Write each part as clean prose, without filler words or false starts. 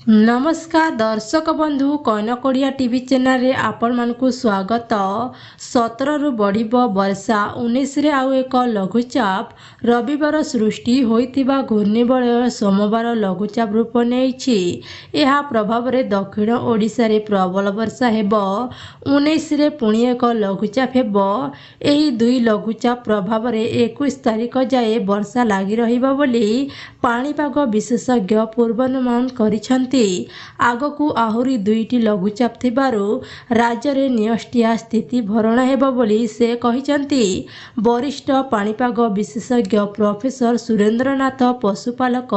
नमस्कार दर्शक बंधु कनक ओडिया टीवी चैनल रे आपण मानकु स्वागत। 17 रु बढ़िबो वर्षा 19 रे आउ एक लघुचाप रविवार सृष्टि होइतिबा घूर्णिबलय सोमवार लघुचाप रूप नेइछि। एहा प्रभाव रे दक्षिण ओडिशा रे प्रबल वर्षा हेबो। 19 रे पुणी एक लघुचाप हेबो। एही दुई लघुचाप प्रभाव रे 21 तारिख जाए वर्षा लागि रहिबो बोली पाणीपाग विशेषज्ञ पूर्वानुमान करिछन्ति। आगकू आहुरी दुईटी लघुचाप थिबारु राज्य रे नियष्टिया स्थिति भरणा हेबो बोली से कहिछन्ति। वरिष्ठ पाणीपाग विशेषज्ञ प्रोफेसर सुरेंद्रनाथ पशुपालक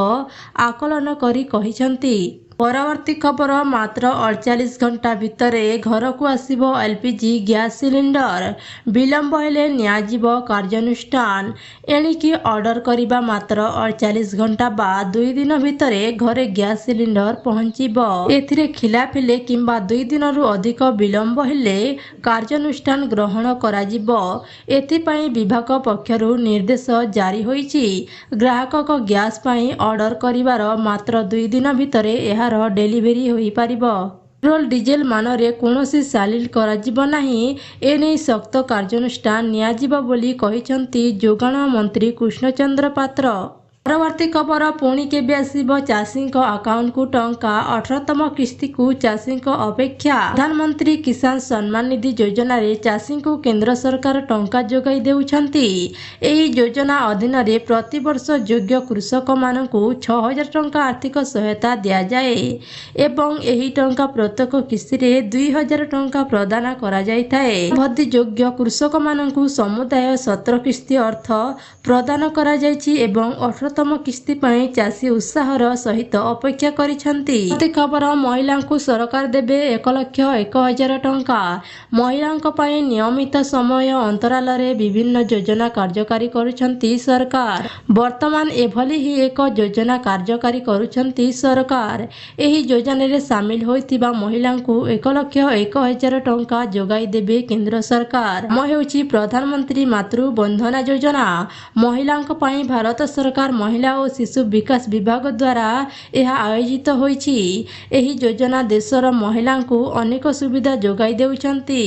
आकलन करी कहिछन्ति। परवर्ती खबर मात्र 48 घंटा भितरे घर को आसिबो एलपीजी गैस सिलिंडर। विलंब हेले न्याजिबो कार्यानुष्ठान। एणिकी ऑर्डर करिबा मात्र 48 घंटा बाद 2 दिन भितरे घरे गैस सिलिंडर पहुंचीबो। एथिरे खिलाफ हेले किंबा 2 दिनरु अधिक विलंब हेले कार्यानुष्ठान ग्रहण कराजिबो। एथिपाई विभाग पक्षरु निर्देश जारी होईछि। ग्राहक गैस पाई ऑर्डर करिवार मात्र 2 दिन भितरे डेलीवरी होई पारिबो। पेट्रोल डीजेल मानरे कोनोसी सालिल कराजिबो नाही। एने सख्त कार्यानुष्ठान नियाजिबो बोली कहिसंती जोगाण मंत्री कृष्णचंद्र पात्र। परवर्ती खबर पुणी केबे आसीबो चाषी अकाउंट को टंका 18तम किस्ती को चाषी अपेक्षा। प्रधानमंत्री किसान सम्मान निधि योजना रे चाषी को केंद्र सरकार टंका जोगाई देउछंती। एही योजना अधीन रे प्रति वर्ष योग्य कृषक मानकु 6000 टंका आर्थिक सहायता दिया जाए एवं एही टंका प्रत्येक किस्ती रे 2000 टंका प्रदान करा जाय थाए। भद्दी योग्य कृषक मानकु समुदाय 17 किस्ती अर्थ प्रदान करा जायछि एवं 18तम किस्ती पाई चाषी उत्साहर सहित अपेक्षा करिछंती। प्रति खबर महिला को सरकार देबे 1,01,000 टंका। महिलांक पाई नियमित समय अंतराल रे विभिन्न योजना कार्यकारी करुछंती सरकार। वर्तमान एभली ही एक योजना कार्यकारी करुछंती सरकार। एही योजना रे शामिल होइतिबा महिलांकु 1,01,000 टंका जोगाई देबे केंद्र सरकार। हेउछि प्रधानमंत्री मातृ बंधना योजना। महिलांक पाई भारत सरकार महिला और शिशु विकास विभाग द्वारा यह आयोजित होईछि। एही योजना देशर महिला को अनेक सुविधा जोगाई देउछंती।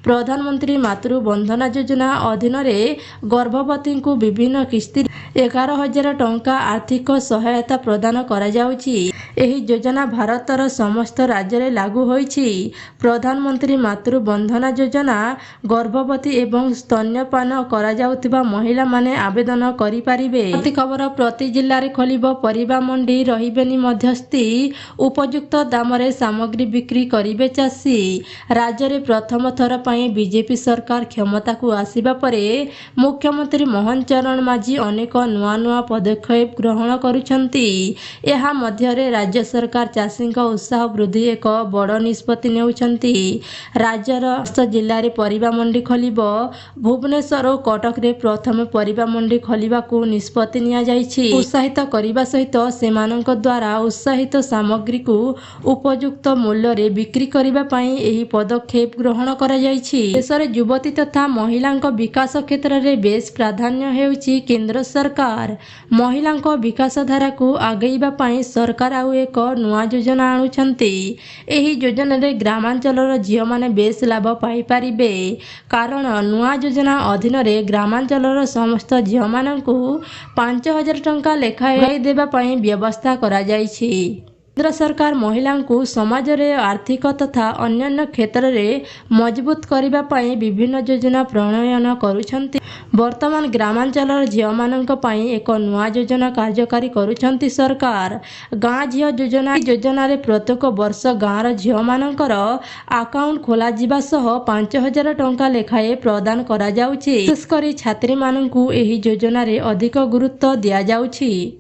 प्रधानमंत्री मातृ बंधना योजना अधीन रे गर्भवती को विभिन्न किस्ती 11,000 टंका आर्थिक सहायता प्रदान करा जाउछि। एही योजना भारतर समस्त राज्य रे लागू होईछि। प्रधानमंत्री मातृ बंधना योजना गर्भवती एवं स्तन्यपान करा जाउथिबा महिला माने आवेदन करि पारिबे। प्रति खबर प्रति जिल्ला रे खोलिबो परिबा मंडी रहिबेनी मध्यस्थी। उपयुक्त दाम रे सामग्री बिक्री करिबे चाषी। राज्य रे प्रथम थर पई बीजेपी सरकार क्षमता को आसीबा परे मुख्यमंत्री मोहन चरण माझी अनेक नुआ नुआ पदक्षेप ग्रहण करुछंती। एहा मध्य रे राज्य सरकार चाषी उत्साह वृद्धि एक बड़ निष्पत्ति नेउछंती। राज्यर 10 जिल्ला रे परिबा मंडी खोलिबो। भुवनेश्वर और कटक रे प्रथम परिबा मंडी खोलिबा को निष्पत्ति निया जाइछि। उत्साहित करिबा सहित सेमानक द्वारा उत्साहित सामग्री को उपयुक्त मूल्य रे बिक्री करिबा पई एही पदक्षेप ग्रहण करा जाइछि। देशर युवती तथा महिलांक विकास क्षेत्र रे बेस प्राधान्य हेउछि केंद्र सरकार। महिलांक विकास धारा को आगेइबा पई सरकार आउ एक नुआ योजना आणुछंती। एही योजना रे ग्रामांचलर झियो माने बेस लाभ पाई पारिबे। कारण नुआ योजना अधीन रे ग्रामांचलर समस्त झियो मानकु 5,000 टंका लेखाए देबा पई व्यवस्था करा जाइछि। केंद्र सरकार महिला को समाज रे आर्थिक तथा अन्य क्षेत्र रे मजबूत करिबा पई विभिन्न योजना प्रणयन करुछंती। वर्तमान ग्रामांचलर झियो मानक पई एक नुआ योजना कार्यकारी करुछंती सरकार। गाँ झियो योजना रे प्रत्येक वर्ष गाँर झियो मानकर अकाउंट खोला जिबा सह 5,000 टंका लेखाए प्रदान करा जाउछि। विशेष करी छात्री मानकु एही योजना रे अधिक गुरुत्व दिया जाउछि।